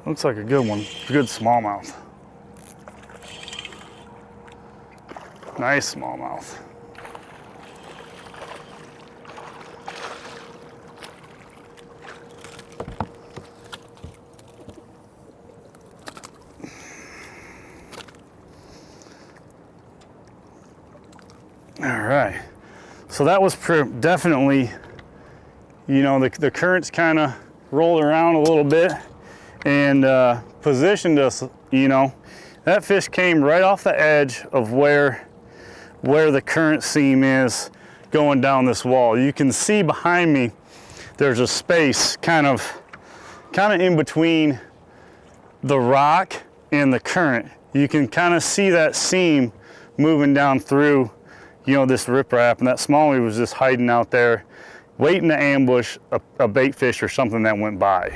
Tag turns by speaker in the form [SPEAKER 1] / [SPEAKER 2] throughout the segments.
[SPEAKER 1] Looks like a good one, a good smallmouth. Nice smallmouth. All right, so that was definitely, you know, the currents kind of rolled around a little bit and positioned us, you know. That fish came right off the edge of where the current seam is going down this wall. You can see behind me, there's a space kind of in between the rock and the current. You can kind of see that seam moving down through, you know, this riprap, and that smallmouth was just hiding out there, waiting to ambush a bait fish or something that went by.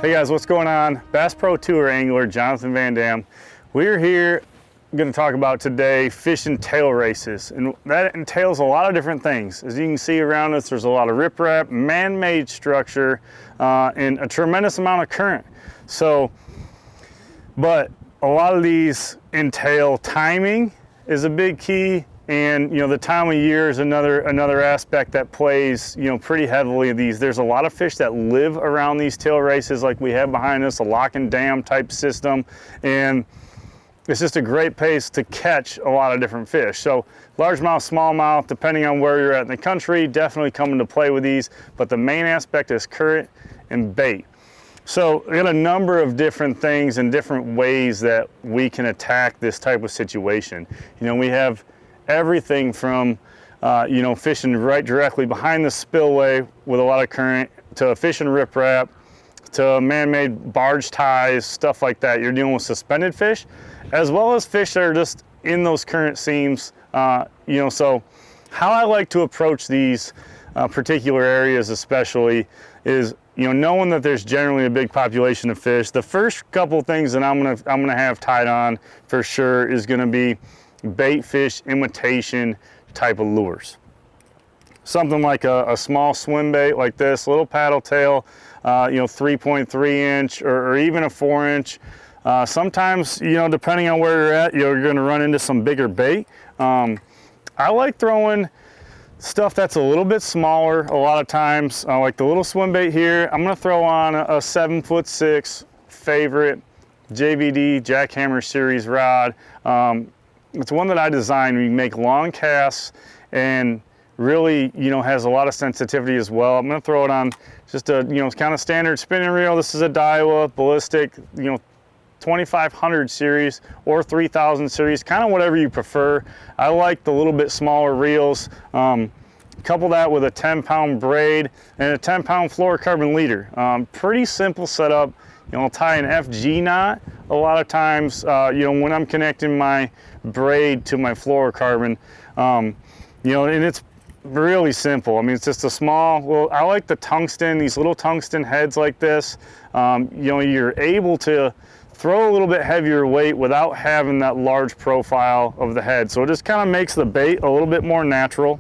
[SPEAKER 1] Hey guys, what's going on? Bass Pro Tour angler Jonathon VanDam. We're here going to talk about today fishing tail races, and that entails a lot of different things. As you can see around us, there's a lot of riprap, man-made structure, and a tremendous amount of current. So, but a lot of these entail timing is a big key, and you know, the time of year is another aspect that plays, you know, pretty heavily. There's a lot of fish that live around these tail races like we have behind us, a lock and dam type system, and it's just a great place to catch a lot of different fish. So largemouth, smallmouth, depending on where you're at in the country, definitely come into play with these, but the main aspect is current and bait. So we got a number of different things and different ways that we can attack this type of situation. You know, we have everything from, you know, fishing right directly behind the spillway with a lot of current, to fishing riprap, to man-made barge ties, stuff like that. You're dealing with suspended fish, as well as fish that are just in those current seams. You know, so how I like to approach these particular areas especially is, you know, knowing that there's generally a big population of fish. The first couple things that I'm gonna have tied on for sure is gonna be bait fish imitation type of lures. Something like a small swim bait like this, little paddle tail, you know, 3.3 inch or even a 4 inch. Sometimes, you know, depending on where you're at, you're gonna run into some bigger bait. I like throwing stuff that's a little bit smaller a lot of times, like the little swim bait here. I'm gonna throw on a 7'6" favorite JVD Jackhammer series rod. It's one that I designed. We make long casts and really, you know, has a lot of sensitivity as well. I'm gonna throw it on just a, you know, kind of standard spinning reel. This is a Daiwa ballistic, you know, 2500 series or 3000 series, kind of whatever you prefer. I like the little bit smaller reels. Couple that with a 10-pound braid and a 10-pound fluorocarbon leader. Pretty simple setup. You know, I'll tie an FG knot a lot of times, you know, when I'm connecting my braid to my fluorocarbon. You know, and it's really simple. I mean, it's just a small, well, I like the tungsten, these little tungsten heads like this. You know, you're able to throw a little bit heavier weight without having that large profile of the head. So it just kind of makes the bait a little bit more natural.